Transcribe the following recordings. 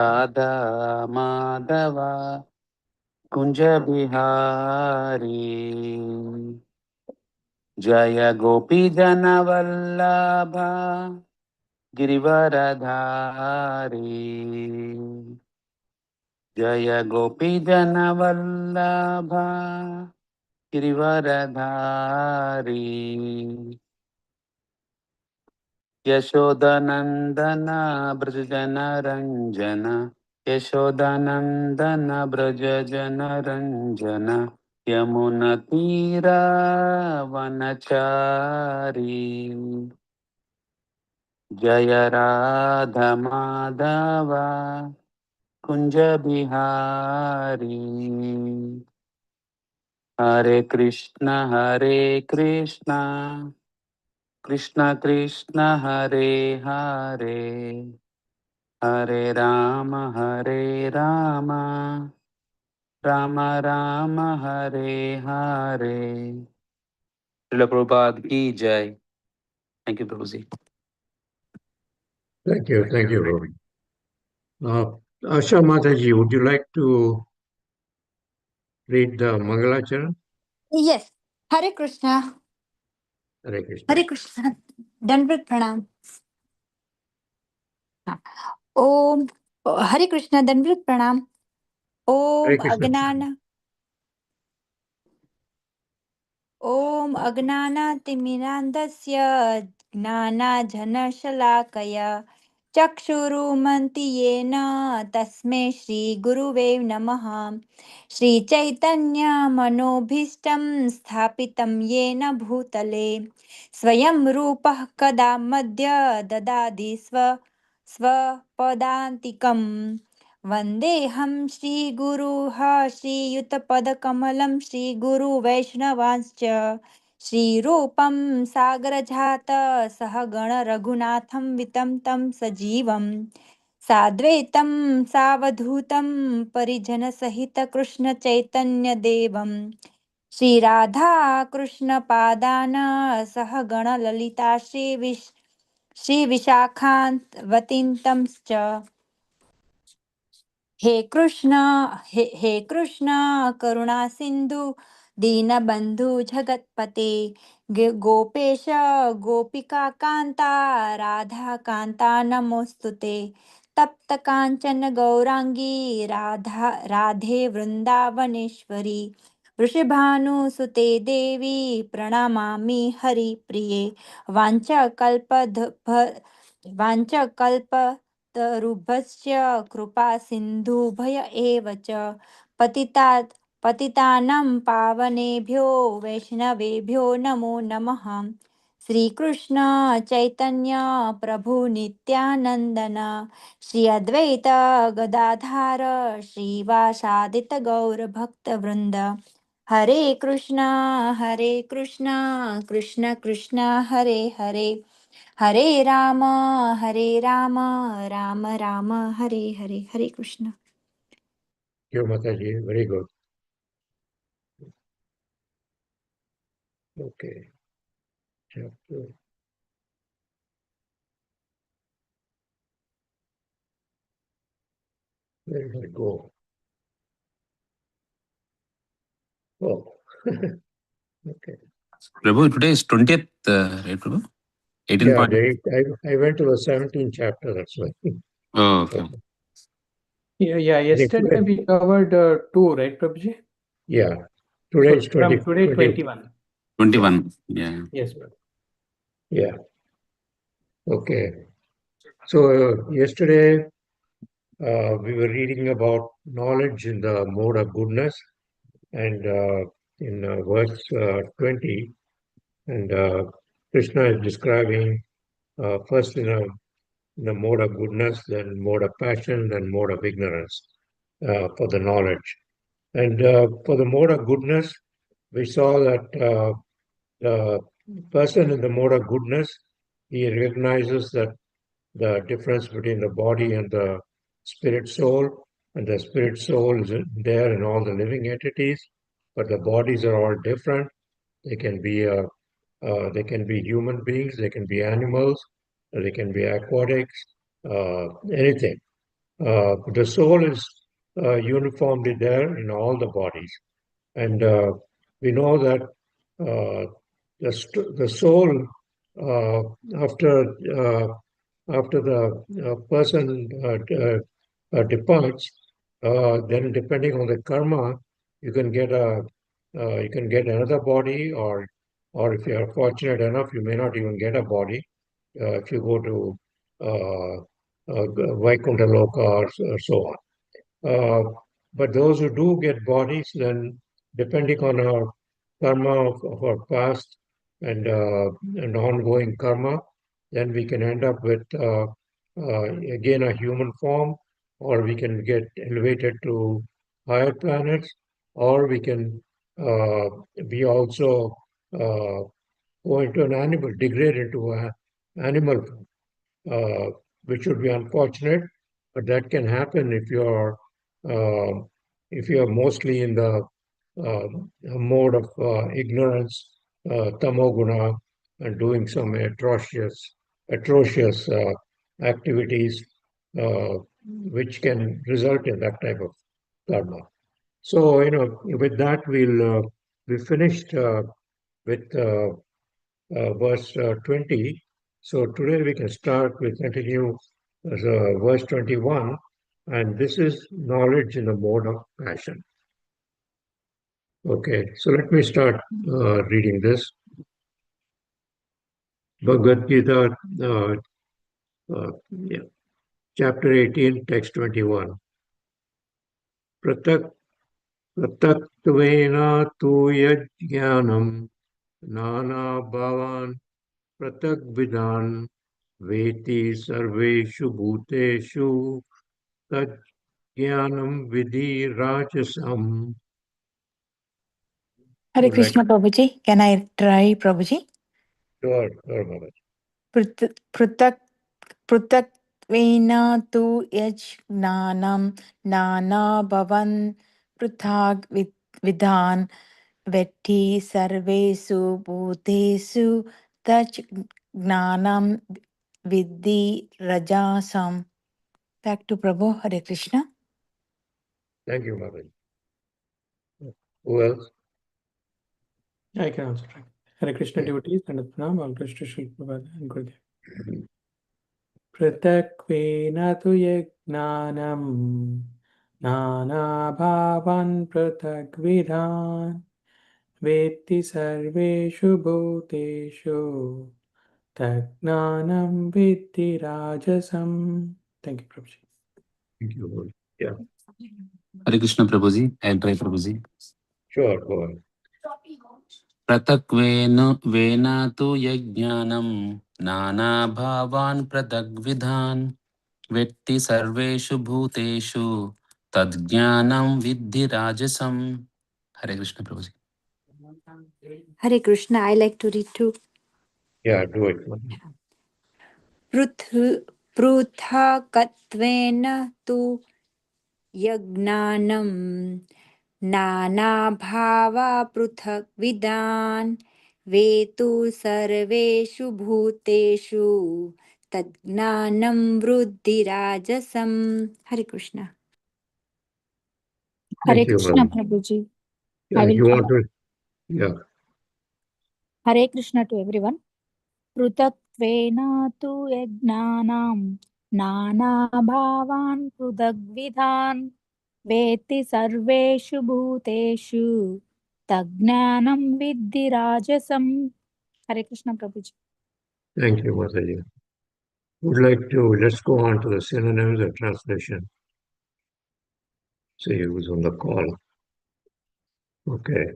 राधा माधव कुंज बिहारी जय गोपी जन वल्लभ गिरिवरधारी जय गोपी जन वल्लभ गिरिवरधारी यशोदनंदन ब्रज जन रंजन यशोदनंदन ब्रज जन रंजन यमुना तीरा वनचारी जय राधा माधव कुंज बिहारी हरे कृष्ण कृष्ण कृष्ण हरे हरे हरे राम राम राम हरे हरे। श्रील प्रभुपाद की जय। Thank you Prabhu ji. Thank you, Robin. Asha Mataji, would you like to read the Mangalacharan? Yes. Hare Krishna. Hare Krishna. Hare Krishna. Dandavat pranam. Om Hare Krishna. Dandavat pranam. Om Agnana. Om Agnanatimirandasya Gnanajanashalakaya Chakshurumanti Yena Tasme Shri Guruve Namaha Shri Chaitanya Manobhishtam Sthapitam Yena Bhutale Swayam Rupah Kada Madhya Dadadi Swapadantikam वन्देऽहं श्रीगुरुः श्रीयुतपदकमलं श्रीगुरुवैष्णवांश्च श्रीरूपं सागरजात सहगणरघुनाथं वितं तं सजीवं साद्वैतं सावधूतं परिजनसहितकृष्णचैतन्यदेवं श्रीराधा कृष्णपादान सहगणललिता श्रीविशाखान्वतीं च हे कृष्ण करुणा सिंधु दीनबंधु जगतपते गोपेश गोपिका कांता राधा कांता नमोस्तुते तप्त कांचन गौरांगी राधे वृंदावनेश्वरी वृषभानुसुते देवी प्रणमामि हरिप्रिये वाञ्छकल्प तरुभस्य कृपा सिन्धुभय एव च पतितानां पावनेभ्यो वैष्णवेभ्यो नमो नमः श्रीकृष्ण चैतन्य प्रभु नित्यानन्दन श्री अद्वैत गदाधार श्रीवासादित गौर भक्तवृन्द हरे Krishna Krishna Krishna Hare Hare Hare Ram Ram Ram Hare Hare Hare Krishna. Thank you, Mataji. Very good. Okay. Chapter. Where did I go? Oh. Okay. Prabhu, today is 20th, right, Prabhu? 18. Yeah, I went to the 17th chapter, that's why. Oh, okay. Yeah. Yesterday we covered 2, right, Prabhuji? Yeah. Today is 20. From today 21. 21. Yeah. Yes, Prabhu. Yeah. Okay. So yesterday we were reading about knowledge in the mode of goodness, and in verse 20, and Krishna is describing first in the mode of goodness, then mode of passion, then mode of ignorance for the knowledge. And for the mode of goodness, we saw that the person in the mode of goodness, he recognizes that the difference between the body and the spirit soul, and the spirit soul is there in all the living entities, but the bodies are all different. They can be human beings, they can be animals, they can be aquatics, anything. The soul is uniformly there in all the bodies. And we know that the soul, uh, after the person departs, then depending on the karma, you can get another body, or if you are fortunate enough, you may not even get a body. If you go to Vaikuntha Loka or so on. But those who do get bodies, then depending on our karma of our past and ongoing karma, then we can end up with again a human form, or we can get elevated to higher planets, or we can be also uh, go into an animal, degrade into an animal form, which would be unfortunate, but that can happen uh, if you're mostly in the mode of ignorance, tamoguna, and doing some atrocious activities, which can result in that type of karma. So, with that, we finished with verse 20. So today we can continue verse 21, and this is knowledge in the mode of passion. Okay, so let me start reading this. Bhagavad Gita, yeah, chapter 18, text 21. Pratak Prataktavena tu yajnanam nana bhavan pratak vidan veti sarveshu bhuteshu tad Jnanam Vidhi Rajasam. Hare Would like Krishna, Prabhuji. Can I try, Prabhuji? sure, Baba. Prutak Prutakvena tu yajnanam nana bhavan pruthag vidhan vetti sarvesu bhutesu tach gnanam vidhi rajasam. Back to Prabhu. Hare Krishna. Thank you, Baba. Who else? I can also try. Hare Krishna Yeah. devotees and Pranam, all Krishna Shri Prabhupada and Gurudev. Pratakvena tu yajnanam nana bhavan pratakvidhan vetti sarveshu bhuteshu tajnanam vitti rajasam. Thank you, Prabhuji. Thank you, Baba. Yeah, Hare Krishna Prabhuji. I'll try Prabhuji. sure, go on. Vena tu yajnanam nana bhavan pratagvidhan vetti sarveshu bhuteshu tadjnanam vidhi rajasam. Hare Krishna Prabhuji. Hare Krishna. I like to read too. Yeah, do it. Pruthakatvena tu yajnanam नानाभावा पृथग्विदान् वेतु सर्वेषु भूतेषु तज्ज्ञानं वृद्धिराजसम्. Hare Krishna. Hare Thank you, Krishna, Baba. Prabhuji. Yeah, I will you try. want to? Yeah, Hare Krishna to everyone. पृथक्त्वेन तु यज्ञानां नानाभावान् पृथग्विधान् वेत्ति सर्वेषु भूतेषु तज्ज्ञानं विद्धि राजसं. Hare Krishna, Prabhuji. thank you, Mataji. Let's go on to the synonyms of translation. See who's on the call. Okay.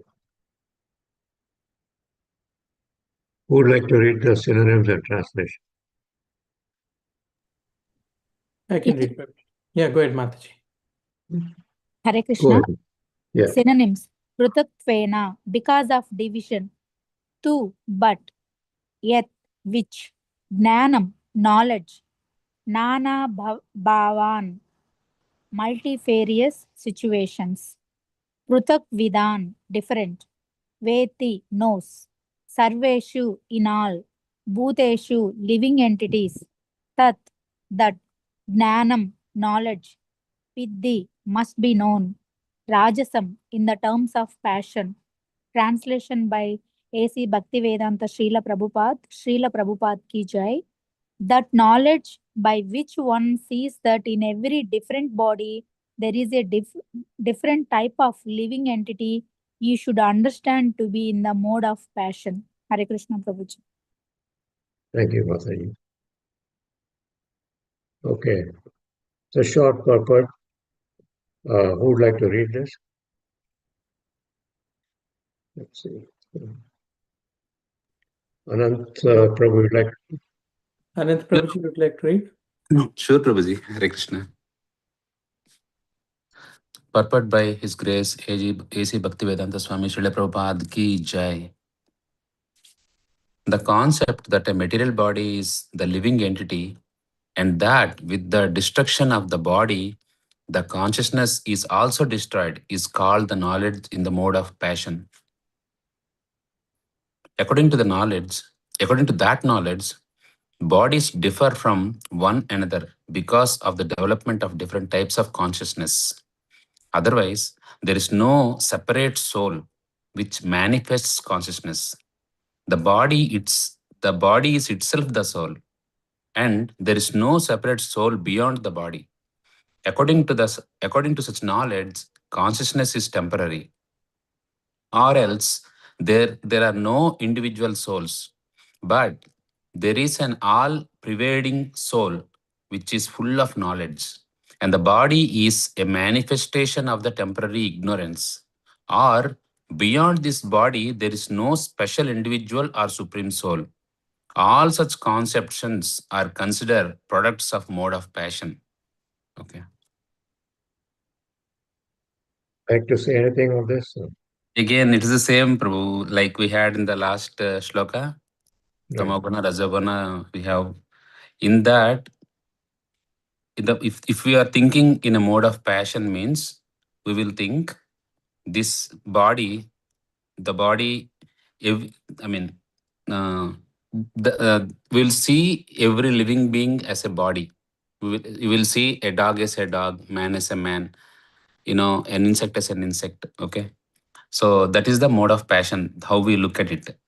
Who would like to read the synonyms of translation? I can read. Prabhuji. Yeah, go ahead, Mataji. Hare Go Krishna. ahead. Yeah, Synonyms. Pruthaktvena, because of division. Tu, but. Yet, which. Jnanam, knowledge. Nana bhavan, multifarious situations. Pruthak Vidan, different. Veti, knows. Sarveshu, in all. Bhuteshu, living entities. Tat, that. Jnanam, knowledge, Piddhi, must be known, Rajasam, in the terms of passion. Translation by A.C. Bhaktivedanta Srila Prabhupada ki jai. That knowledge by which one sees that in every different body there is a different type of living entity, you should understand to be in the mode of passion. Hare Krishna Prabhuji. Thank you, Mataji. Okay. So short purport. Who would like to read this? Let's see. Anant Prabhu would like. Anant Prabhuji would like to read? Sure, Prabhuji. Hare Krishna. Purport by His Grace A.C. Bhaktivedanta Swami Srila Prabhupada ki jai. The concept that a material body is the living entity and that with the destruction of the body, the consciousness is also destroyed is called the knowledge in the mode of passion. According to that knowledge, bodies differ from one another because of the development of different types of consciousness. Otherwise, there is no separate soul which manifests consciousness. The body is itself the soul, and there is no separate soul beyond the body. According to such knowledge, consciousness is temporary, or else there are no individual souls, but there is an all-pervading soul which is full of knowledge, and the body is a manifestation of the temporary ignorance. Or beyond this body, there is no special individual or supreme soul. All such conceptions are considered products of mode of passion. Okay. Like to say anything on this? Again, it is the same, Prabhu, like we had in the last shloka. Right. Tamoguna, Rajoguna, we have. In that, if we are thinking in a mode of passion means, we will think this body, the body, I mean, we'll see every living being as a body. You will see a dog as a dog, man as a man, an insect as an insect. Okay. So that is the mode of passion, how we look at it.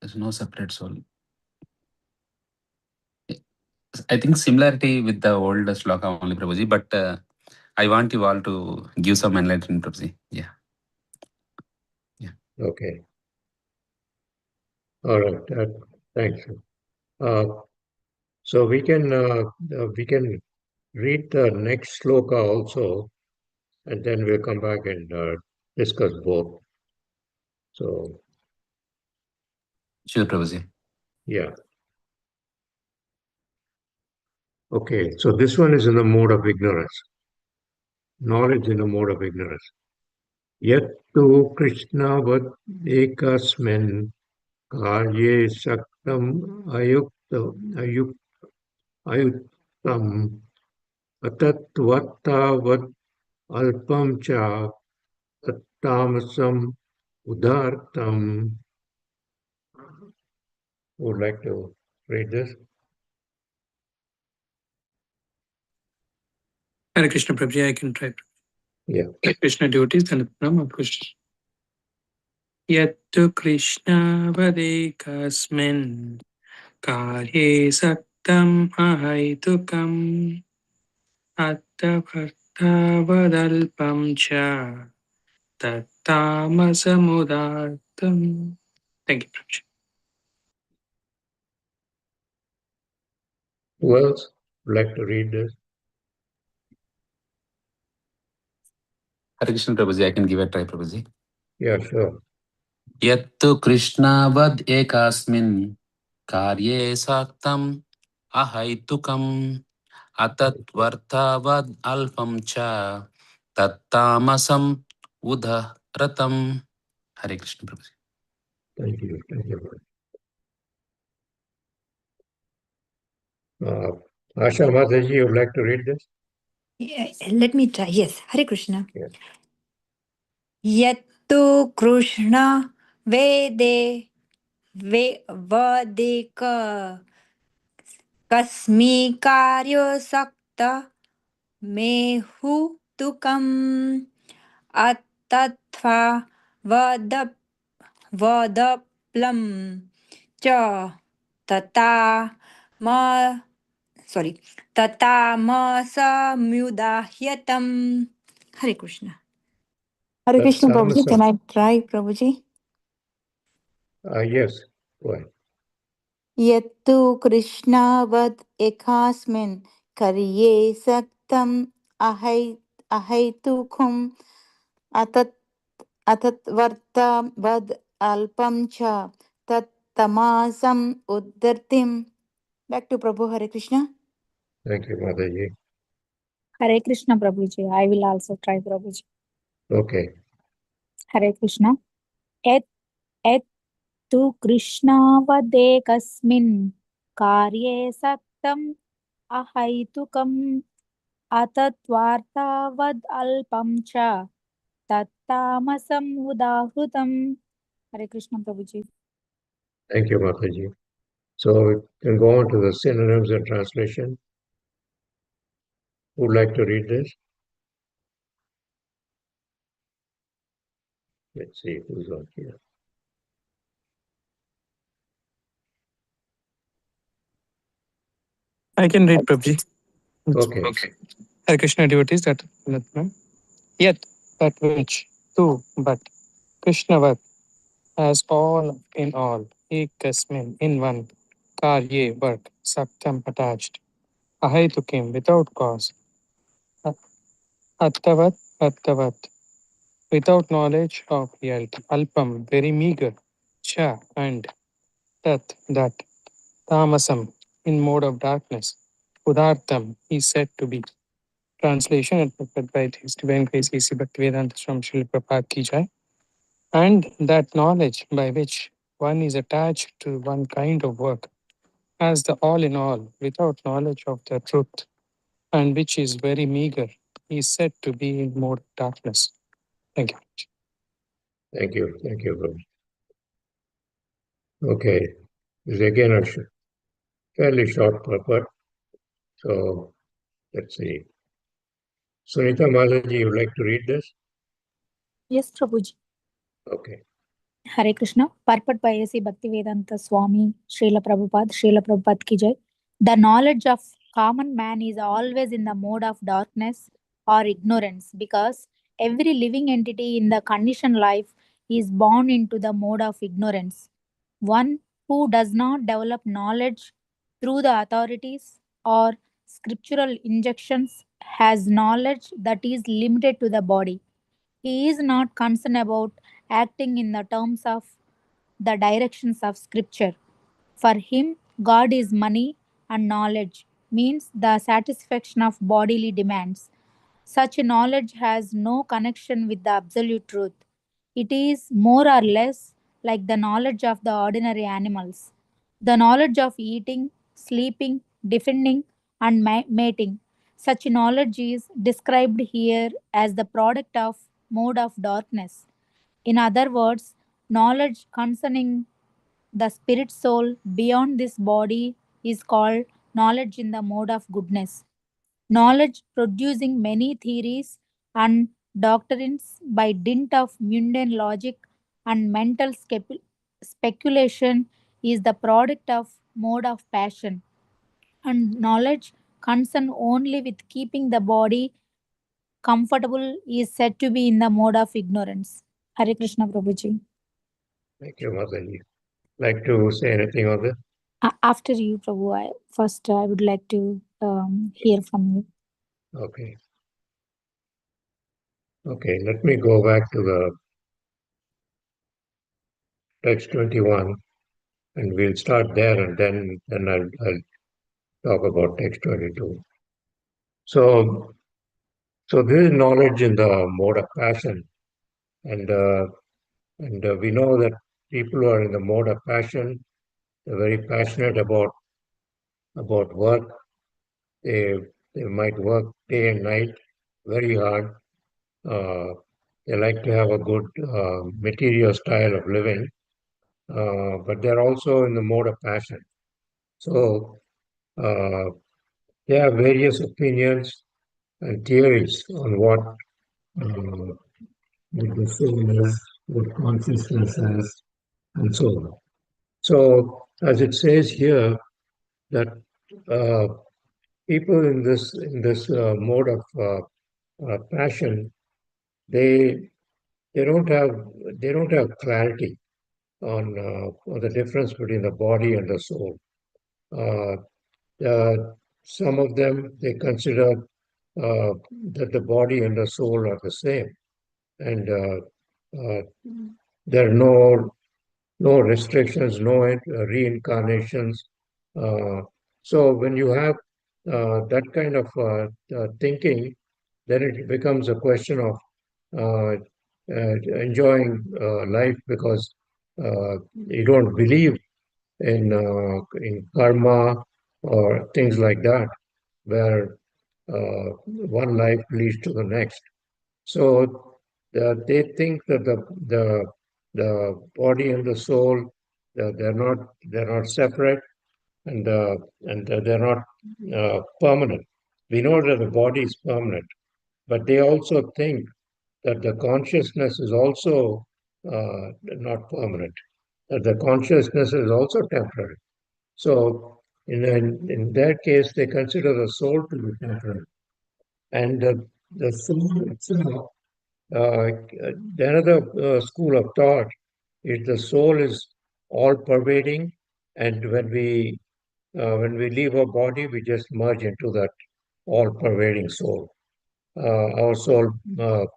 There's no separate soul. I think similarity with the old shloka only, Prabhuji, but I want you all to give some enlightenment, Prabhuji. Yeah. Okay. All right. Thanks. So we can read the next sloka also, and then we'll come back and discuss both. So Sure, Prabhuji. yeah. Okay. So this one is in the mode of ignorance. Knowledge in the mode of ignorance. Yet to Krishna vad ekasmin karye saktam ayuktam atattvatavat alpam cha tamasam udartam. Would like to read this? Hare Krishna Prabhuji, I can try. Yeah. Krishna devotees and Brahma Krishna. Yattu Krishna vadekasmin karye saktam ahaitukam attvartavadalpam cha tattamasamudartam. Thank you, Prabhuji. Who else would like to read this? Hare Krishna, Prabhuji, I can give a try, Prabhuji. Yeah, sure. Yattu Krishna vad ekasmin karye saktam ahaitukam atatvartavad alpam cha tattamasam udharatam. Hare Krishna, Prabhuji. Thank you. Thank you. Asha Mataji, you would like to read this? Let me try. Yes, Hare Krishna. Yeah. Yattu Krishna Vede Vadika Kashmir कार्योऽसक्त मेहुतुकम् अतत्वा वद वदप्लं च तथा म ततामसमुदाह्यतम्. Hare Krishna. Hare Krishna, Prabhuji. Can I try, Prabhuji? Yes, go ahead. यत्तु कृष्णावद् एकास्मिन् कार्ये सक्तम् अहैतुकम् अतत्वर्थवद् अल्पं च तत्तमासम् उद्धर्तिम्. Back to Prabhu. Hare Krishna. Thank you, Mataji. Hare Krishna, Prabhuji. I will also try, Prabhuji. Okay. Hare Krishna. Et et tu Krishnavadekasmin karye saktam ahaitukam atatvartavad alpam cha tattamasam udahutam. Hare Krishna, Prabhuji. Thank you, Mataji. So we can go on to the synonyms and translation. Who would like to read this? Let's see who's on here. I can read, Prabhuji. Okay. Hare Krishna devotees, that yet that which too, but Krishnavat as all in all, ekasmin in one, karye work, saktam attached, ahaitukim without cause, attavat attavat without knowledge of reality, alpam very meager, cha and tat that, tamasam in mode of darkness, udartam is said to be. Translation adopted by His Divine Grace A.C. Bhaktivedanta Swami Srila Prabhupada Ki Jai. And that knowledge by which one is attached to one kind of work as the all in all without knowledge of the truth and which is very meager is said to be in mode of darkness. Thank you. Thank you. Thank you, Prabhu. Okay. This is again a fairly short purport. So let's see. Sunita Malaji, you would like to read this? Yes, Prabhuji. Okay. Hare Krishna. Purport by A.C. Bhaktivedanta Swami Srila Prabhupada Ki Jai. The knowledge of common man is always in the mode of darkness or ignorance because every living entity in the conditioned life is born into the mode of ignorance. One who does not develop knowledge through the authorities or scriptural injections has knowledge that is limited to the body. He is not concerned about acting in the terms of the directions of scripture. For him, God is money and knowledge means the satisfaction of bodily demands. Such knowledge has no connection with the absolute truth. It is more or less like the knowledge of the ordinary animals. The knowledge of eating, sleeping, defending, and mating. Such knowledge is described here as the product of mode of darkness. In other words, knowledge concerning the spirit soul beyond this body is called knowledge in the mode of goodness. Knowledge producing many theories and doctrines by dint of mundane logic and mental speculation is the product of mode of passion. And knowledge concerned only with keeping the body comfortable is said to be in the mode of ignorance. Hare Krishna Prabhuji. Thank you, Mataji. Like to say anything on this? After you, Prabhu, I would like to hear from you. Okay. Okay, let me go back to the text 21 and we'll start there and then I'll talk about text 22. So this is knowledge in the mode of passion, and we know that people who are in the mode of passion, they're very passionate about work. They might work day and night very hard. They like to have a good material style of living, but they're also in the mode of passion. So There are various opinions and theories on what the soul is, what consciousness is, and so on. So, as it says here, that uh, people in this mode of passion, they they don't have clarity on the difference between the body and the soul. Uh, some of them they consider that the body and the soul are the same, and there are no restrictions, no reincarnations. Uh, so when you have that kind of thinking, then it becomes a question of uh, enjoying life because you don't believe in karma or things like that, where one life leads to the next. So they think that the body and the soul they're not separate and they're not permanent. We know that the body is permanent, but they also think that the consciousness is also not permanent. That the consciousness is also temporary. So in that case, they consider the soul to be temporary, and the soul itself. Another school of thought is the soul is all pervading, and when we leave our body, we just merge into that all pervading soul. Our soul, that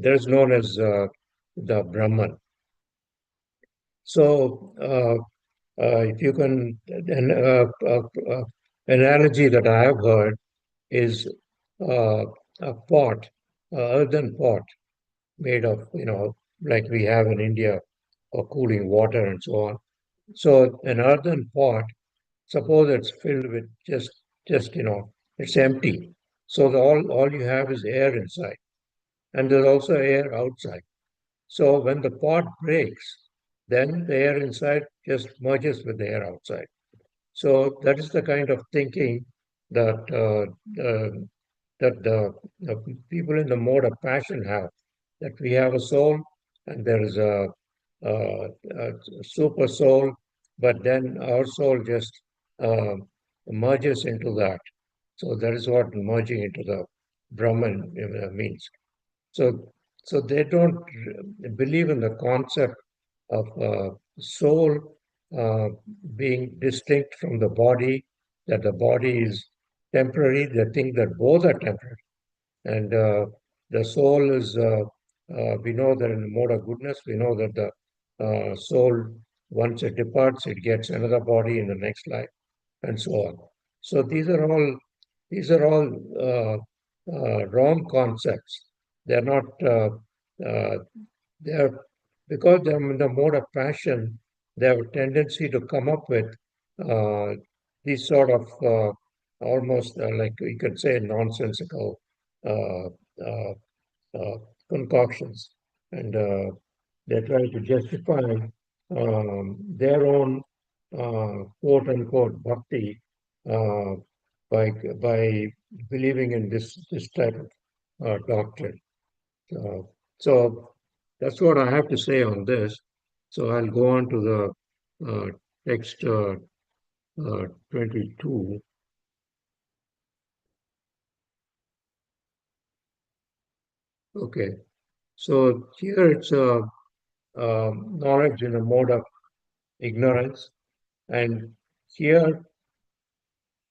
is known as the Brahman. So, if you can, analogy that I have heard is a pot, a earthen pot made of, like we have in India, for cooling water and so on. So an earthen pot, suppose it's filled with just it's empty. So all you have is air inside, and there's also air outside. So when the pot breaks, then the air inside just merges with the air outside. So that is the kind of thinking that the people in the mode of passion have. That we have a soul, and there is a super soul, but then our soul just uh, merges into that. So that is what merging into the Brahman means. So, so they don't believe in the concept of soul being distinct from the body, that the body is temporary. They think that both are temporary. And the soul is, we know that in the mode of goodness, we know that the soul, once it departs, it gets another body in the next life, and so on. So these are all wrong concepts. They're not. Uh, they're because they're in the mode of passion. They have a tendency to come up with uh, these sort of almost like you could say nonsensical uh, uh, uh, concoctions, and they try to justify their own quote unquote bhakti uh, by believing in this type of doctrine. So that's what I have to say on this. So I'll go on to the text 22. Okay, so here it's knowledge in a mode of ignorance. And here,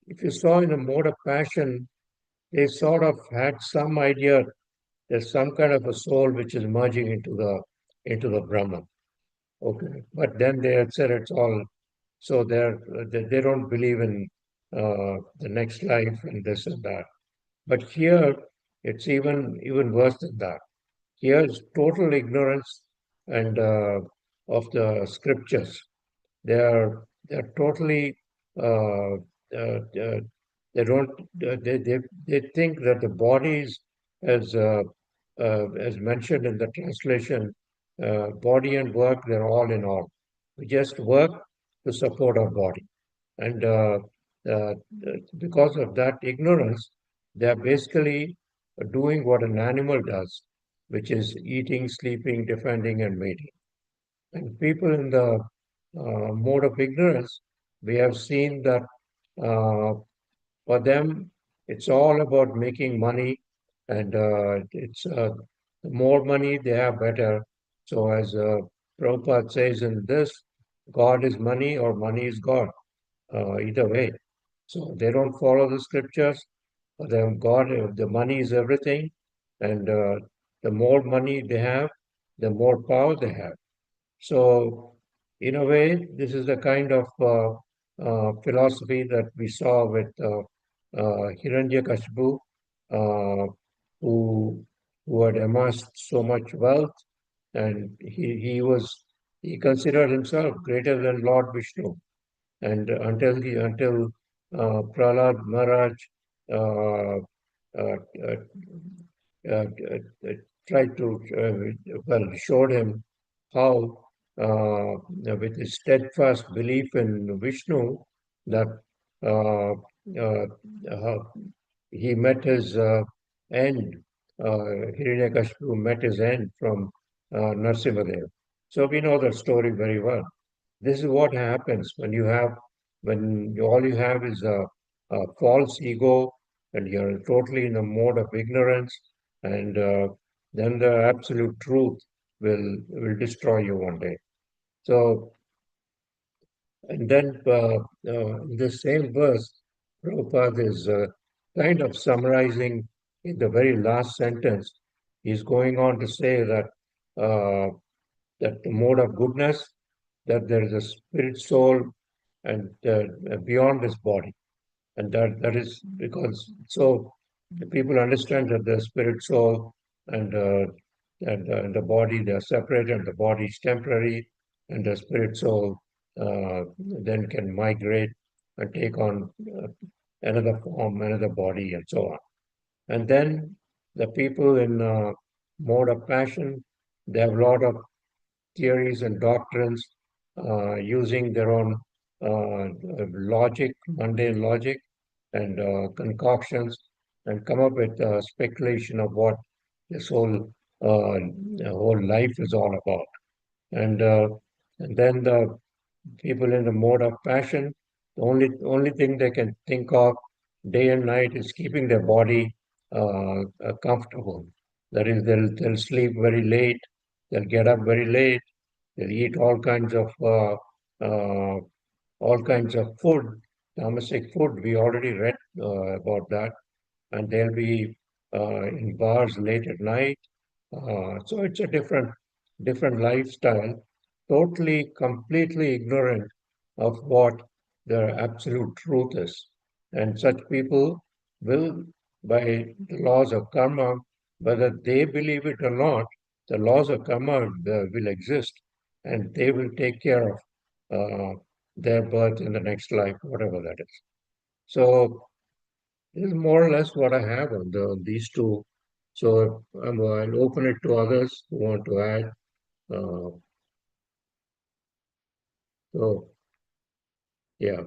if you saw in a mode of passion, they sort of had some idea there's some kind of a soul which is merging into the Brahman. Okay, but then they had said it's all so they don't believe in the next life and this and that. But here it's even worse than that. Here is total ignorance and of the scriptures. They're totally uh, they don't they think that the bodies as as mentioned in the translation, body and work, they're all in all. We just work to support our body, and uh, because of that ignorance, they are basically doing what an animal does, which is eating, sleeping, defending, and mating. And people in the mode of ignorance, we have seen that uh, for them, it's all about making money, and it's the more money they have, better. So, as Prabhupada says in this, God is money or money is God, either way. So they don't follow the scriptures. For them, God, the money is everything, and the more money they have, the more power they have. So, in a way, this is the kind of philosophy that we saw with Hiranyakashipu, uh, who who had amassed so much wealth, and he considered himself greater than Lord Vishnu, and until Prahlad Maharaj uh, uh, uh, uh, uh, tried to showed him how with his steadfast belief in Vishnu that uh, uh, uh, he met his end. Hiranyakashipu met his end from Narsimadev. So we know that story very well. This is what happens when all you have is a false ego and you're totally in a mode of ignorance, and then the absolute truth will destroy you one day. So, and then in this same verse, Prabhupada is kind of summarizing in the very last sentence. He's going on to say uh, that the mode of goodness, that there is a spirit soul and beyond this body. And that is because so the people understand that the spirit soul and and the body, they are separate, and the body is temporary, and the spirit soul then can migrate and take on another form, another body, and so on. And then the people in mode of passion, they have a lot of theories and doctrines using their own logic, mundane logic, and concoctions, and come up with speculation of what this whole life is all about. And and then the people in the mode of passion, the only thing they can think of day and night is keeping their body comfortable. That is, they'll sleep very late, they'll get up very late, they'll eat uh, all kinds of food, domestic food. We already read about that, and they'll be in bars late at night. So it's a different lifestyle, totally, completely ignorant of what the absolute truth is. And such people will, by the laws of karma, whether they believe it or not, the laws of karma will exist, and they will take care of uh, their birth in the next life, whatever that is. So this is more or less what I have on these two. So I'll open it to others who want to add. Uh, so yeah,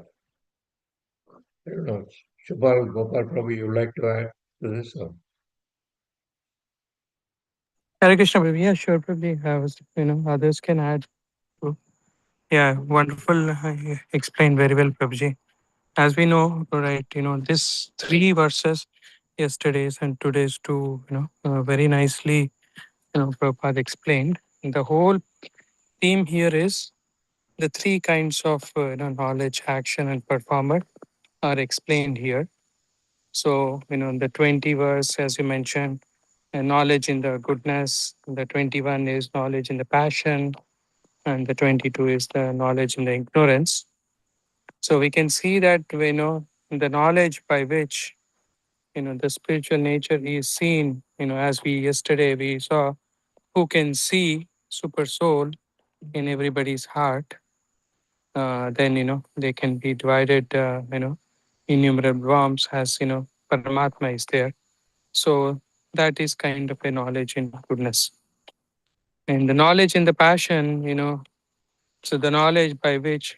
I don't know. Shubhal, Gopal, probably you'd like to add to this? Or? Hare Krishna, Prabhu. Yeah, sure, Prabhu. Others can add. to- Yeah, wonderful. Explained very well, Prabhuji. As we know, right, this three verses, yesterday's and today's two, very nicely, Prabhupada explained. The whole theme here is the three kinds of knowledge, action, and performer are explained here. So, the 20 verse, as you mentioned, knowledge in the goodness, the 21 is knowledge in the passion, and the 22 is the knowledge in the ignorance. So we can see that the knowledge by which the spiritual nature is seen, as we yesterday we saw, who can see super soul in everybody's heart, then they can be divided, innumerable worms, as Paramatma is there. So that is kind of a knowledge in goodness. And the knowledge in the passion, so the knowledge by which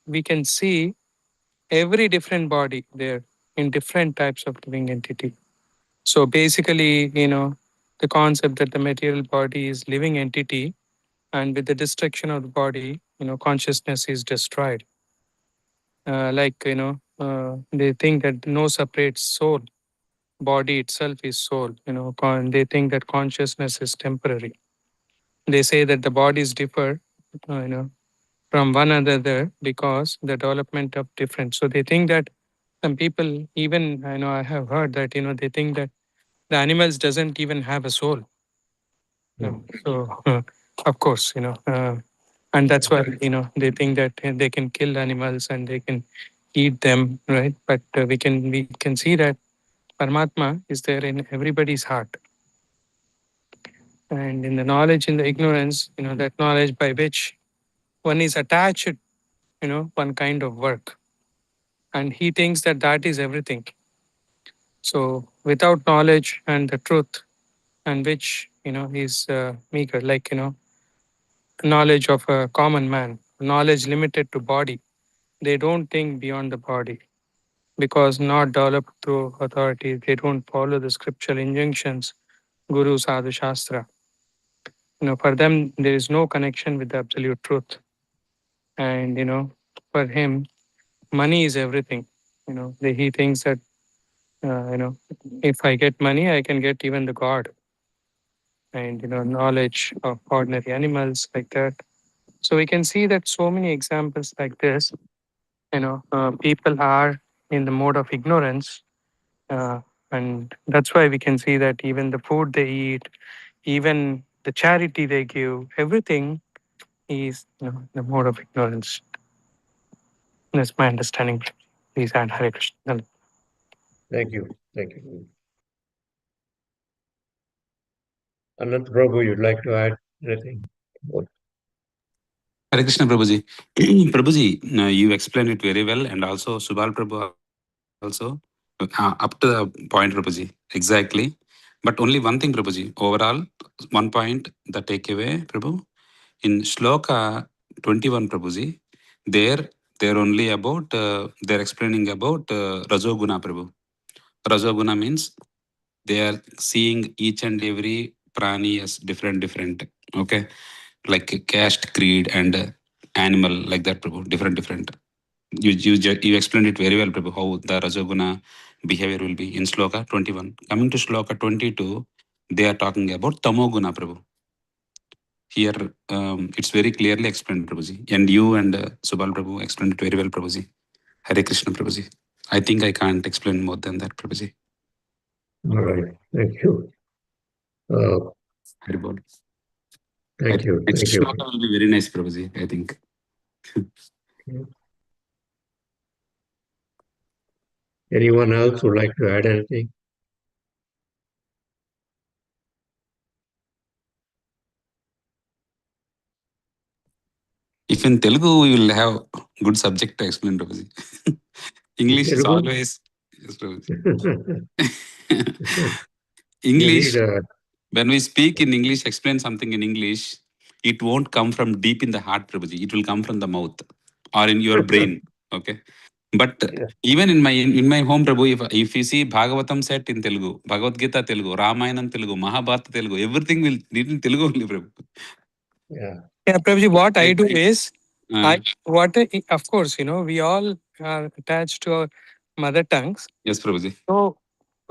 we can see every different body there in different types of living entity. So basically, the concept that the material body is living entity, and with the destruction of the body, consciousness is destroyed. They think that no separate soul, body itself is soul. They think that consciousness is temporary. They say that the bodies differ, from one another because the development of different. So they think that some people, even I have heard that they think that the animals doesn't even have a soul. So of course, and that's why they think that they can kill animals and they can eat them, right? But we can see that Paramatma is there in everybody's heart, and in the knowledge, in the ignorance, that knowledge by which one is attached, one kind of work, and he thinks that that is everything. So without knowledge and the truth, and which is meager, like knowledge of a common man, knowledge limited to body. They don't think beyond the body because not developed through authority. They don't follow the scriptural injunctions, Guru, Sadhu, Shastra. For them, there is no connection with the absolute truth. And, for him, money is everything. He thinks that, if I get money, I can get even the God and, knowledge of ordinary animals like that. So we can see that so many examples like this, people are in the mode of ignorance. And that's why we can see that even the food they eat, even the charity they give, everything is the mode of ignorance. That's my understanding. Please add Hare Krishna. Thank you. Thank you. Anant Prabhu, you'd like to add anything? Hare Krishna, Prabhuji. Prabhuji, you explained it very well, and also Subal Prabhu also, up to the point, Prabhuji, exactly. But only one thing, Prabhuji, overall, one point, the takeaway, Prabhu, in Shloka 21, Prabhuji, they're only about, they're explaining about Rajoguna, Prabhu. Rajoguna means they are seeing each and every prani as different, okay? Like caste, creed, and animal, like that, Prabhu, different. You explained it very well, Prabhu, how the Rajoguna behavior will be in Shloka 21. Coming to Shloka 22, they are talking about Tamoguna, Prabhu. Here, it's very clearly explained, Prabhuji. And you and Subal Prabhu explained it very well, Prabhuji. Hare Krishna, Prabhuji. I think I can't explain more than that, Prabhuji. All right. Thank you. Hare Bol. Thank you. Next Thank you. Shloka will be very nice, Prabhuji, I think. Anyone else would like to add anything? If in Telugu, we will have good subject to explain, Prabhuji. English is Telugu? always... Yes, Prabhuji. You English, read, when we speak in English, explain something in English, it won't come from deep in the heart, Prabhuji. It will come from the mouth or in your brain. Okay. But Yeah. even in my home, Prabhu, if you see Bhagavatam set in Telugu, Bhagavad Gita Telugu, Ramayanam Telugu, Mahabharata Telugu, everything will read in Telugu only, Prabhu. Yeah. Yeah, Prabhuji, what I do is, Uh, of course, we all are attached to our mother tongues. yes, Prabhuji. So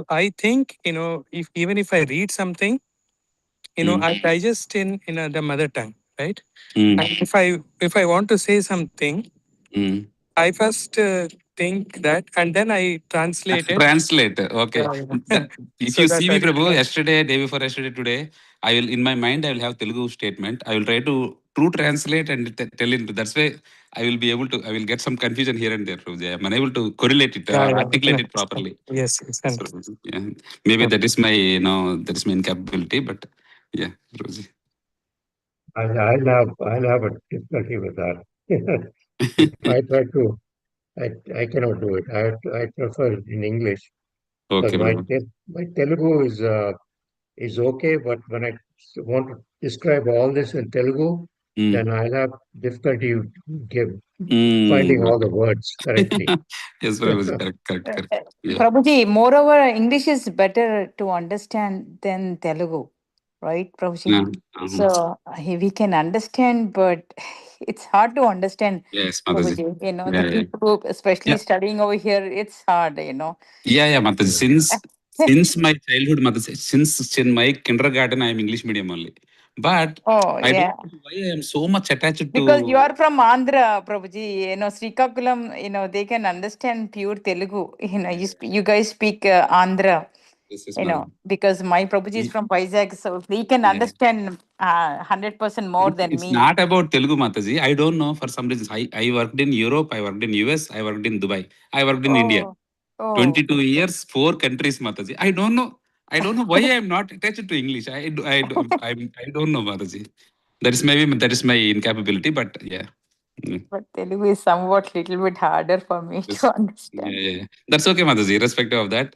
I think, if I read something, I digest in the mother tongue, right? And if I want to say something, I first think that, and then I translate it. Translate. Okay. If So you that see I me, Prabhu, can- yesterday, day before yesterday, today, I will, in my mind, I will have Telugu statement. I will try to true translate and tell it. That's why I will be able to, I will get some confusion here and there, Prabhuji. I'm unable to correlate it or articulate it properly. Yes, yes. So, yeah. Maybe that is my, that is my incapability, but yeah, Prabhuji. I'll have a difficulty with that. If I try to, I cannot do it. I prefer it in English. Because Okay, Prabhu. my Telugu is okay, but when I want to describe all this in Telugu, then I'll have difficulty finding all the words correctly. Yes, Prabhuji, correct. Yeah. Prabhuji, moreover, English is better to understand than Telugu, right, Prabhuji? So we can understand, but it's hard to understand, Yes, Mataji. Prabhuji. You know, Yeah, the yeah. people, especially Yeah. studying over here, it's hard, you know. Yeah, Mataji. Since my childhood, Mataji, since in my kindergarten, I am English medium only. But Oh, I yeah. don't know why I am so much attached Because you to. are from Andhra, Prabhuji, you know, Srikakulam, you know, they can understand pure Telugu. You know, you guys speak Andhra, Yes, you know, Mataji. because my Prabhuji is from Vizag, so they can Yeah. understand 100% more than It's me. not about Telugu, Mataji. I don't know, for some reason. I worked in Europe, I worked in US, I worked in Dubai, I worked in India. Oh, 22 years, 4 countries, Mataji. I don't know. I don't know why I am not attached to English. I don't know, Mataji. That is my incapability, but yeah. but Telugu is somewhat little bit harder for me Yes. to understand. Yeah. That's okay, Mataji, irrespective of that.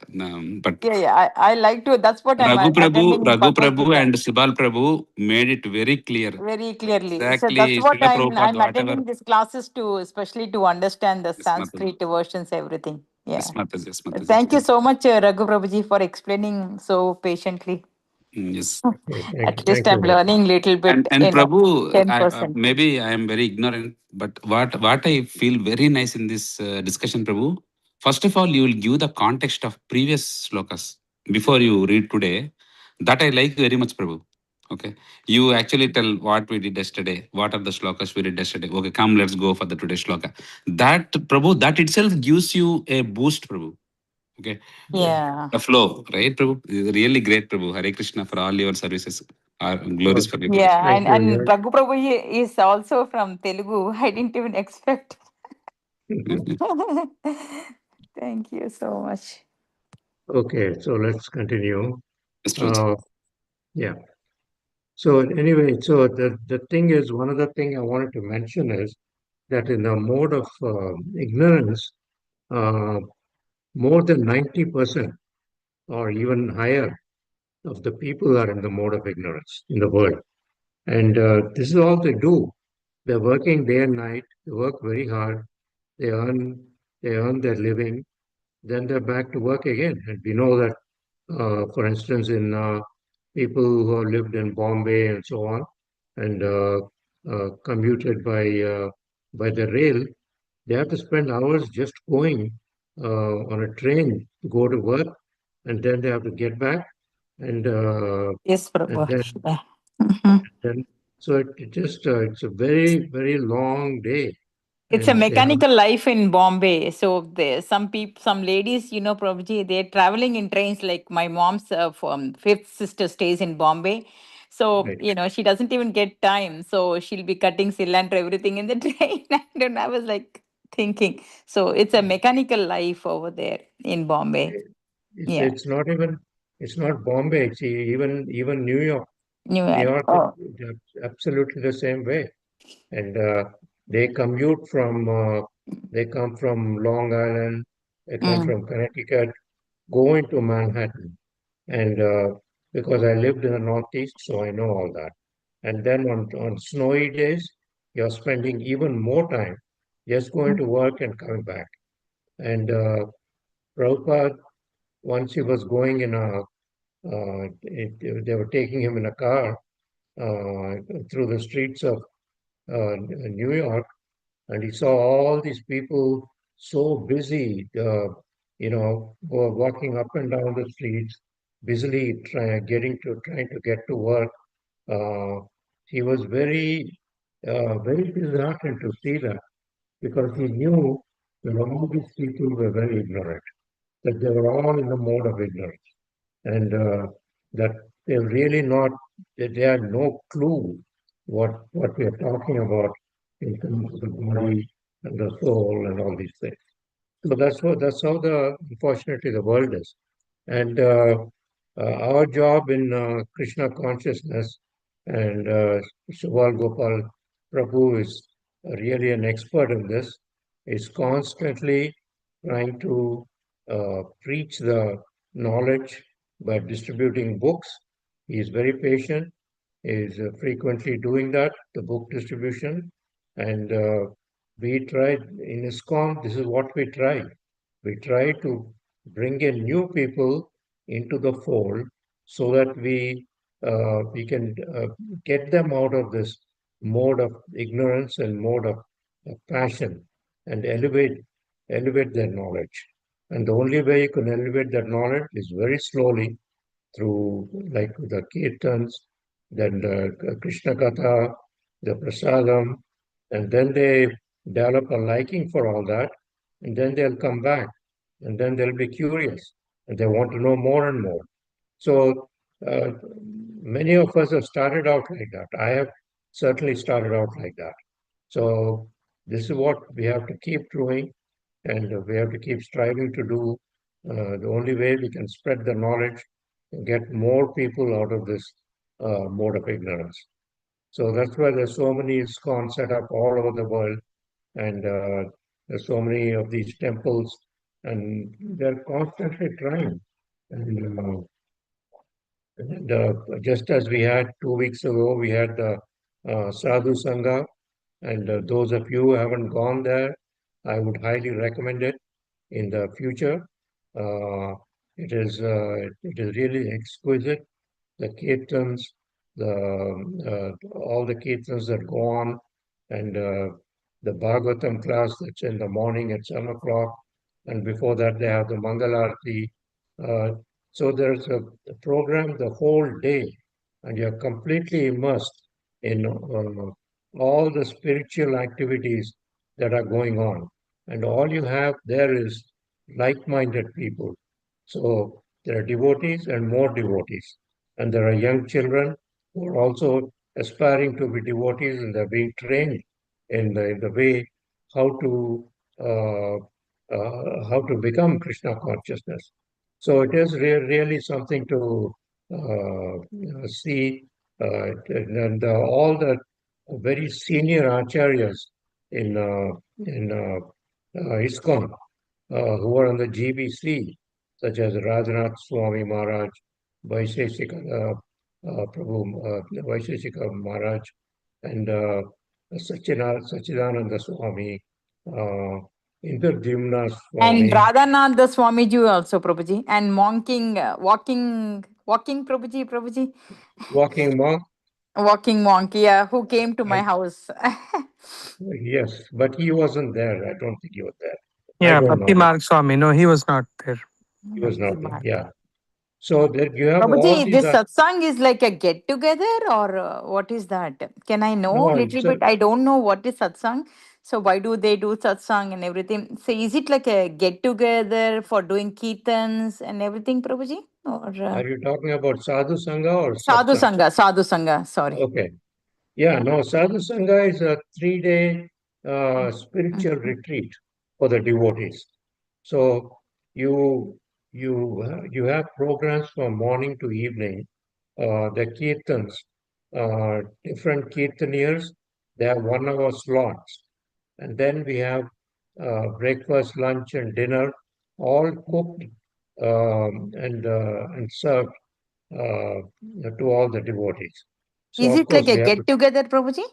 But Yeah, I like to, that's what I'm attending Raghu Bhagavad Prabhu Gita and Subal Prabhu made it very clear. very clearly. So that's Exactly, what Srila Prabhupada, I'm whatever. attending these classes to, especially to understand the Yes, Mataji. Sanskrit versions, everything. Yeah. Yes, Mataji. Yes, Mataji. Thank you so much, Raghu Prabhuji, for explaining so patiently. Yes. At least I'm you. learning little bit. And You know, Prabhu, 10%. maybe I am very ignorant, but what I feel very nice in this discussion, Prabhu, first of all, you will give the context of previous slokas before you read today. That I like very much, Prabhu. Okay. You actually tell what we did yesterday, what are the slokas we did yesterday. Okay, come, let's go for the today's sloka. That, Prabhu, that itself gives you a boost, Prabhu. Okay. Yeah. The flow, right, Prabhu? Really great, Prabhu. Hare Krishna for all your services. Glories for you, Prabhu. Yeah, Thank you. and Raghu Prabhuji is also from Telugu. I didn't even expect. Thank you so much. Okay, so let's continue. Yes, Prabhuji. Yeah. So anyway, so the thing is, one other thing I wanted to mention is that in the mode of ignorance, uh, more than 90% or even higher of the people are in the mode of ignorance in the world. And this is all they do. They're working day and night. They work very hard. They earn they earn their living. Then they're back to work again. And we know that, for instance, in people who have lived in Bombay and so on, and commuted by the rail, they have to spend hours just going on a train to go to work, and then they have to get back, and Yes, and Prabhu. then Yeah. Mhm. then so it just it's a very long day, It's a and they have mechanical life in Bombay. So there, some people, some ladies, you know, Prabhuji, they're traveling in trains. Like my mom's fifth sister stays in Bombay. So, right. you know, she doesn't even get time. So she'll be cutting cylinder, everything in the train. And I was like thinking, so it's a mechanical life over there in Bombay. It's Yeah. it's not even it's not Bombay. It's even New York. New New York. York is Oh. absolutely the same way, and they commute from they come from Long Island, they come Mm. from Connecticut, go into Manhattan, and because I lived in the Northeast, so I know all that. And then on snowy days, you're spending even more time just going to work and coming back. And Prabhupada, once he was going in they were taking him in a car uh, through the streets of New York, and he saw all these people so busy, walking up and down the streets, busily trying to get to work. Uh, he was very disheartened to see that because he knew that all these people were very ignorant, that they were all in the mode of ignorance, and that they're really not, that they had no clue what we are talking about in terms of the body and the soul and all these things. So that's how the unfortunately the world is. And our job in Krishna consciousness, and Subal Gopal Prabhu is really an expert in this, is constantly trying to preach the knowledge by distributing books. He is very patient, is frequently doing that, the book distribution. And we tried in ISKCON, this is what we try. We try to bring in new people into the fold so that we can get them out of this mode of ignorance and mode of passion and elevate their knowledge. And the only way you can elevate that knowledge is very slowly through like the kirtans, then the Krishna Katha, the prasadam, and then they develop a liking for all that, and then they'll come back, and then they'll be curious, and they want to know more and more. So uh, many of us have started out like that. I have certainly started out like that. So this is what we have to keep doing, and we have to keep striving to do. The only way we can spread the knowledge and get more people out of this mode of ignorance. So that's why there's so many ISKCON set up all over the world, and there's so many of these temples, and they're constantly trying. And just as we had 2 weeks ago, we had the Sadhu Sangha, and those of you who haven't gone there, I would highly recommend it in the future. Uh, it is really exquisite. The kirtans, all the kirtans that go on, and the Bhagavatam class that's in the morning at 7 o'clock, and before that they have the Mangalarti. Uh, so there's a program the whole day, and you're completely immersed in all the spiritual activities that are going on. And all you have there is like-minded people. So there are devotees and more devotees. And there are young children who are also aspiring to be devotees, and they're being trained in the way how to uh, how to become Krishna consciousness. So it is really something to see, and all the very senior acharyas in ISKCON who are on the GBC, such as Rajnath Swami Maharaj, Vaisheshika Vaisheshika Maharaj, and Sachidananda Swami, uh, Indradyumna And Swami, Radhanath the Swamiji also, Prabhuji. And walking Prabhuji. walking monk. Walking monk, yeah, who came to I, my house. yes, but he wasn't there. I don't think he was there. I Yeah, don't Bhakti know that. Marg Swami. No, he was not there. He was Bhakti not there. Marg. Yeah. So there you have all Prabhuji, these. this satsang is like a get together or what is that? Can I know No, little bit? I don't know what is satsang. So why do they do satsang and everything? So is it like a get together for doing kirtans and everything, Prabhuji? Or are you talking about sadhu sangha or sadhu satsang? sangha, sadhu sangha. Sorry. Okay. Yeah, no, sadhu sangha is a 3 day spiritual Mhm. retreat for the devotees. So you have programs from morning to evening. The kirtans, different kirtaniers, they have 1 hour slots, and then we have breakfast, lunch, and dinner, all cooked and served uh, to all the devotees. So Is of it like course a we have, get together, Prabhuji?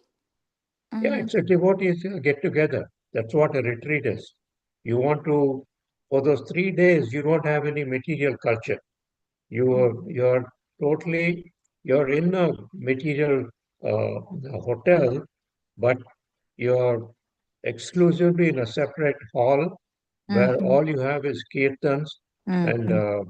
yeah, Mm. it's a devotees get together. That's what a retreat is. You want to, for those 3 days, you don't have any material culture. You're totally, you're in a material hotel, but you're exclusively in a separate hall where Mm-hmm. all you have is kirtans and Mm-hmm.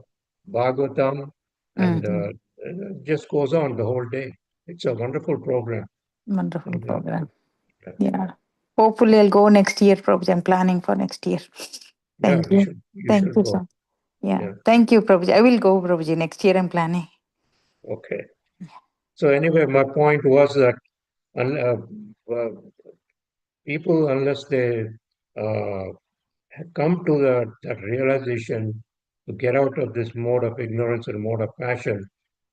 Bhagavatam, and Mm-hmm. it just goes on the whole day. It's a wonderful program. Wonderful And, program. yeah, Yeah. Hopefully I'll go next year, Prabhuji. I'm planning for next year. yeah, Thank you. you Thank should you, go. sir. Yeah. Yeah, Thank you, Prabhuji. I will go, Prabhuji. Next year I'm planning. okay. So anyway, my point was that uh, people, unless they uh, come to that realization to get out of this mode of ignorance and mode of passion,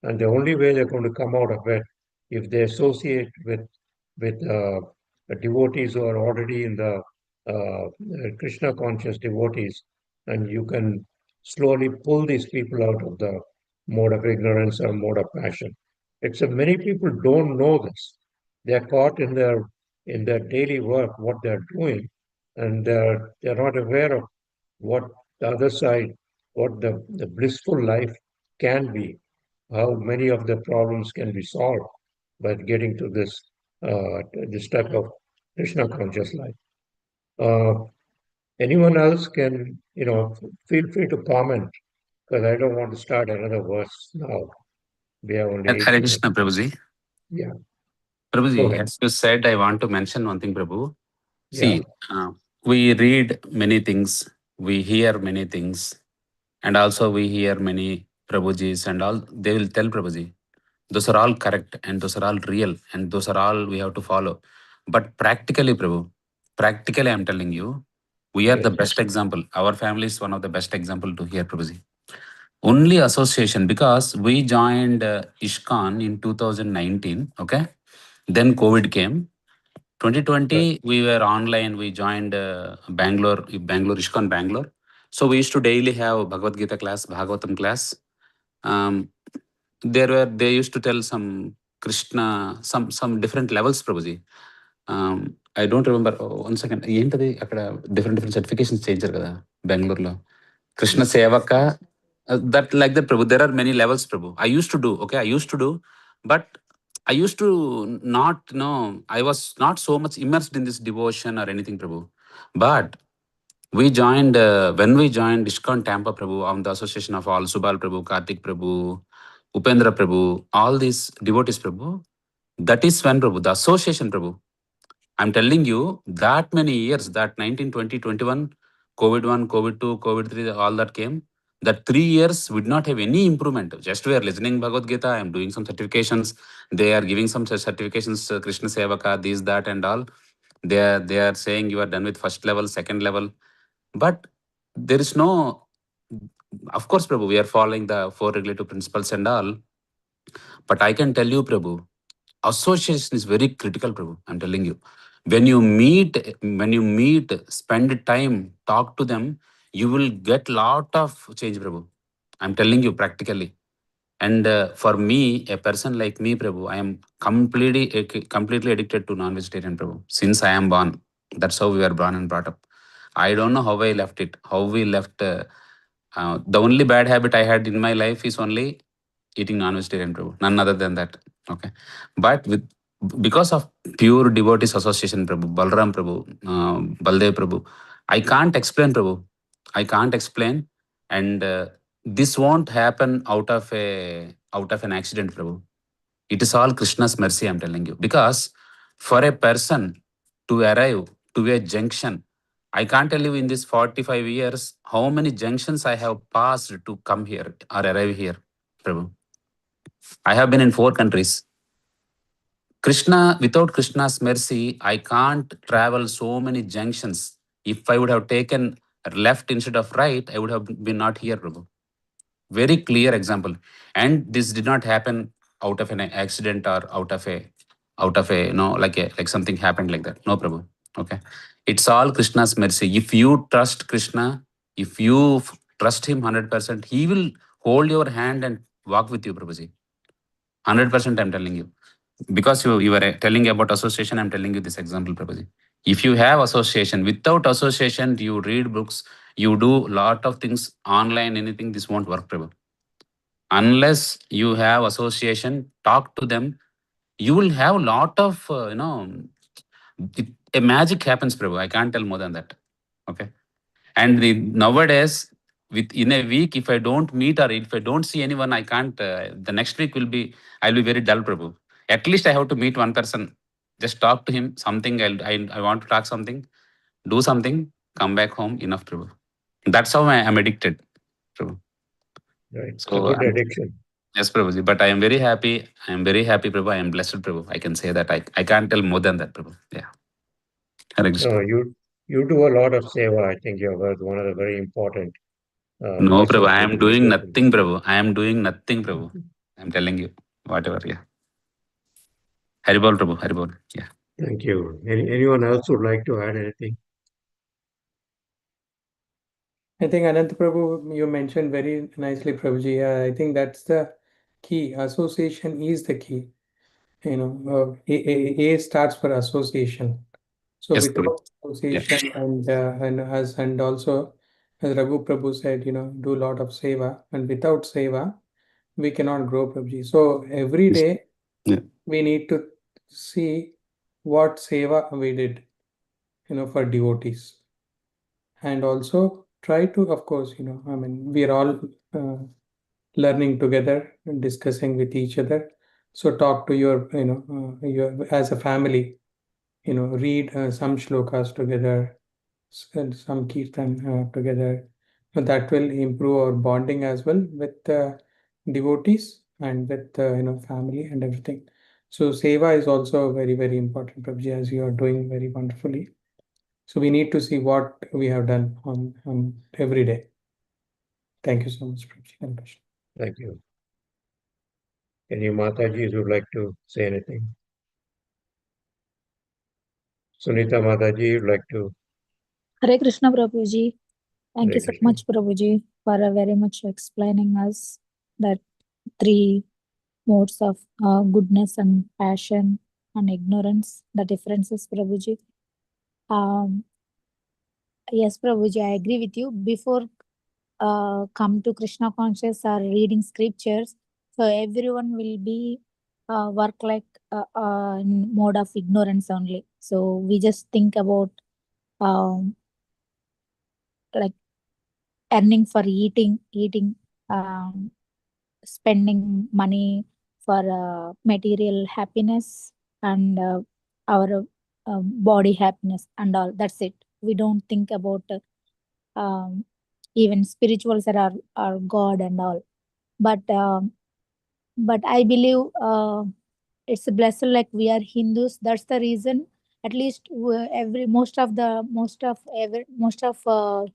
and the only way they're going to come out of it if they associate with the devotees who are already in the Krishna conscious devotees, and you can slowly pull these people out of the mode of ignorance or mode of passion. It's many people don't know this. They're caught in their daily work, what they're doing, and they're not aware of what the other side, what the blissful life can be, how many of the problems can be solved by getting to this type of Krishna conscious life. Uh, Anyone else can, feel free to comment because I don't want to start another verse now. We have only 8 Hare minutes. Krishna, Prabhuji. Yeah. Prabhuji, ahead. as you said, I want to mention one thing, Prabhu. Yeah. See, we read many things, we hear many things, and also we hear many Prabhujis and all. They will tell Prabhuji, those are all correct and those are all real and those are all we have to follow. But practically, Prabhu, practically, I'm telling you, we are the Yes. best example. Our family is one of the best example to hear, Prabhuji. Only association, because we joined ISKCON in 2019, okay? Then COVID came. 2020, we were online. We joined Bangalore ISKCON Bangalore. So we used to daily have Bhagavad Gita class, Bhagavatam class. Um, they used to tell some Krishna, some different levels, Prabhuji. I don't remember. One second. ఏంటది అక్కడ different certifications చేయించారు కదా బెంగళూరులో కృష్ణ సేవక that like that, Prabhu. There are many levels, Prabhu. I used to do, okay? I used to do, but I used to not know. I was not so much immersed in this devotion or anything, Prabhu. But we joined, when we joined ISKCON Tampa, Prabhu, on the association of all Subal Prabhu, Karthik Prabhu, Upendra Prabhu, all these devotees, Prabhu. That is when, Prabhu, the association, Prabhu. I'm telling you, that many years, that 19, 20, 21, COVID 1, COVID 2, COVID 3, all that came. That 3 years we did not have any improvement. Just we are listening Bhagavad Gita, I'm doing some certifications. They are giving some certifications, Krishna Sevaka, this, that, and all. They are saying you are done with first level, second level. But there is no, of course, Prabhu, we are following the four regulative principles and all. But I can tell you, Prabhu, association is very critical, Prabhu. I'm telling you. When you meet, spend time, talk to them, you will get lot of change, Prabhu. I'm telling you practically. And for me, a person like me, Prabhu, I am completely addicted to non-vegetarian, Prabhu. Since I am born, that's how we were born and brought up. I don't know how I left it. How we left. The only bad habit I had in my life is only eating non-vegetarian, Prabhu. None other than that. Okay. But because of pure devotees association, Prabhu, Balram Prabhu, Baldev Prabhu, I can't explain, Prabhu. I can't explain. And this won't happen out of an accident, Prabhu. It is all Krishna's mercy, I'm telling you. Because for a person to arrive to a junction, I can't tell you in this 45 years how many junctions I have passed to come here or arrive here, Prabhu. I have been in 4 countries. Without Krishna's mercy, I can't travel so many junctions. If I would have taken left instead of right, I would have been not here, Prabhu. Very clear example. And this did not happen out of an accident or out of a like something happened like that. No, Prabhu. Okay. It's all Krishna's mercy. If you trust Krishna, if you trust him 100%, he will hold your hand and walk with you, Prabhuji. 100% I'm telling you. Because you were telling about association, I'm telling you this example, Prabhuji. If you have association, without association, you read books, you do lot of things online, anything, this won't work, Prabhu. Unless you have association, talk to them, you will have a lot of, a magic happens, Prabhu. I can't tell more than that. Okay. And nowadays, in a week, if I don't meet or if I don't see anyone, I can't, the next week I'll be very dull, Prabhu. At least I have to meet one person, just talk to him, something, I want to talk something, do something, come back home, enough, Prabhu. That's how I'm addicted, Prabhu. Right. It's a So, good addiction. yes, Prabhuji, but I am very happy. I am very happy, Prabhu. I am blessed, Prabhu. I can say that. I can't tell more than that, Prabhu. Yeah. Hare Krishna. You do a lot of seva. I think you're one of the very important No, Prabhu. voices I in am the doing discussion. nothing, Prabhu. I am doing nothing, Prabhu. I am telling you. Whatever, yeah. Haribol, Prabhu. Haribol. Yeah. Thank you. Anyone else would like to add anything? I think Anant Prabhu, you mentioned very nicely, Prabhuji. I think that's the key. Association is the key. A starts for association. So Yes, without yeah. association and also as Raghu Prabhu said, do a lot of seva, and without seva we cannot grow, Prabhuji. So every Yes. day Yeah. we need to see what seva we did, for devotees, and also try to, of course, we are all learning together and discussing with each other. So talk to your as a family, read some shlokas together, some kirtan together. So that will improve our bonding as well with devotees and with family and everything. So seva is also very, very important, Prabhuji, as you are doing very wonderfully. So we need to see what we have done on every day. Thank you so much, Prabhuji. Hare Krishna. Thank you. Any Mataji would like to say anything? Sunita Mataji would like to. Hare Krishna, Prabhuji. Thank Hare you so Krishna. much, Prabhuji, for very much explaining us that three modes of goodness and passion and ignorance, the differences, Prabhuji. Yes, Prabhuji, I agree with you. Before come to Krishna conscious or reading scriptures, so everyone will be work like in mode of ignorance only. So we just think about um, like earning for eating, um, spending money for material happiness and our body happiness and all. That's it. We don't think about even spirituals that are God and all. But I believe it's a blessing, like we are Hindus. That's the reason. At least every most of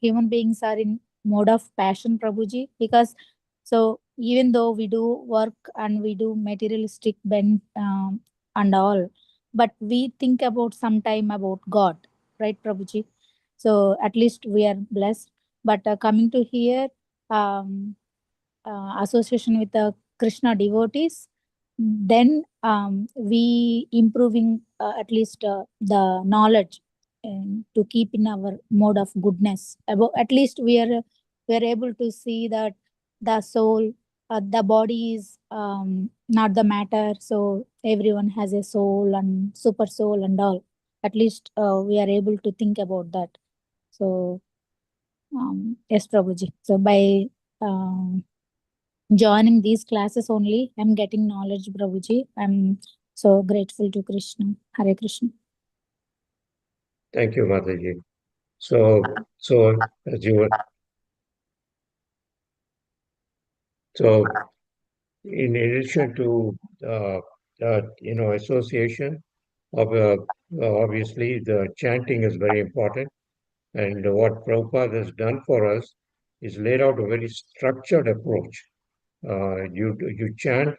human beings are in mode of passion, Prabhuji. Because so even though we do work and we do materialistic bend and all, but we think about sometime about God, right, Prabhuji? So at least we are blessed. But coming to here, association with the Krishna devotees, then we improving at least the knowledge to keep in our mode of goodness. About, at least we are able to see that the soul, the body is not the matter. So everyone has a soul and super soul and all. At least we are able to think about that. So yes, Prabhuji. So by joining these classes only, I'm getting knowledge, Prabhuji. I'm so grateful to Krishna. Hare Krishna. Thank you, Mataji. So as you were, so in addition to association of obviously the chanting is very important, and what Prabhupada has done for us is laid out a very structured approach. You chant.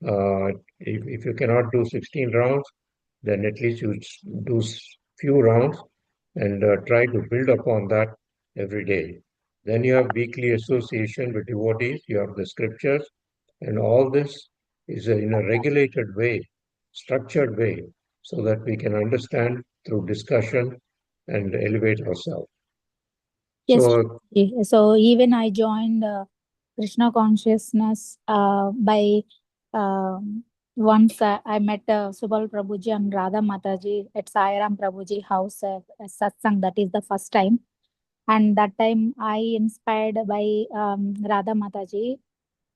If you cannot do 16 rounds, then at least you do few rounds and try to build upon that every day. Then you have weekly association with devotees, you have the scriptures, and all this is in a regulated way, structured way, so that we can understand through discussion and elevate ourselves. Yes, So, Prabhuji. So even I joined Krishna consciousness by once I met Subal Prabhuji and Radha Mataji at Sairam Prabhuji house satsang. That is the first time. And that time I inspired by Radha Mataji.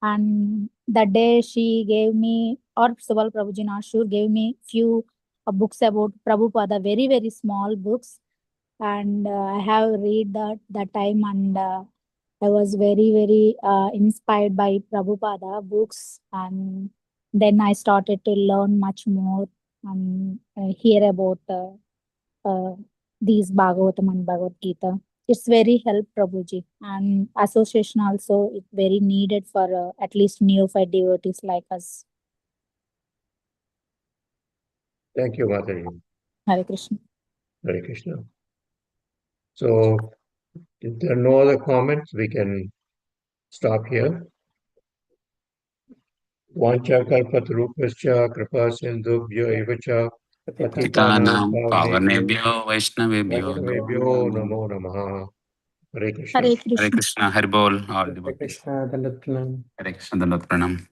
And that day she gave me, or Subal Prabhuji, not sure, gave me few books about Prabhupada, very, very small books. And I have read that time, and I was very, very inspired by Prabhupada books. And then I started to learn much more and hear about these Bhagavatam and Bhagavad Gita. It's very help, Prabhuji, and association also is very needed for at least neophyte devotees like us. thank you, Mataji. Hare Krishna. Hare Krishna. So, if there are no other comments, we can stop here. Vanchakalpatarupascha kripa sindhubhyo eva cha patitanam Pitanam pavanebhyo Pavanebhyo Vaishnavebhyo namo namaha. Hare Krishna. Hare Hare Krishna. Krishna, Hari Bol, all Hare devotees. Krishna, Dandavat Pranam. Hare Krishna, Dandavat Pranam.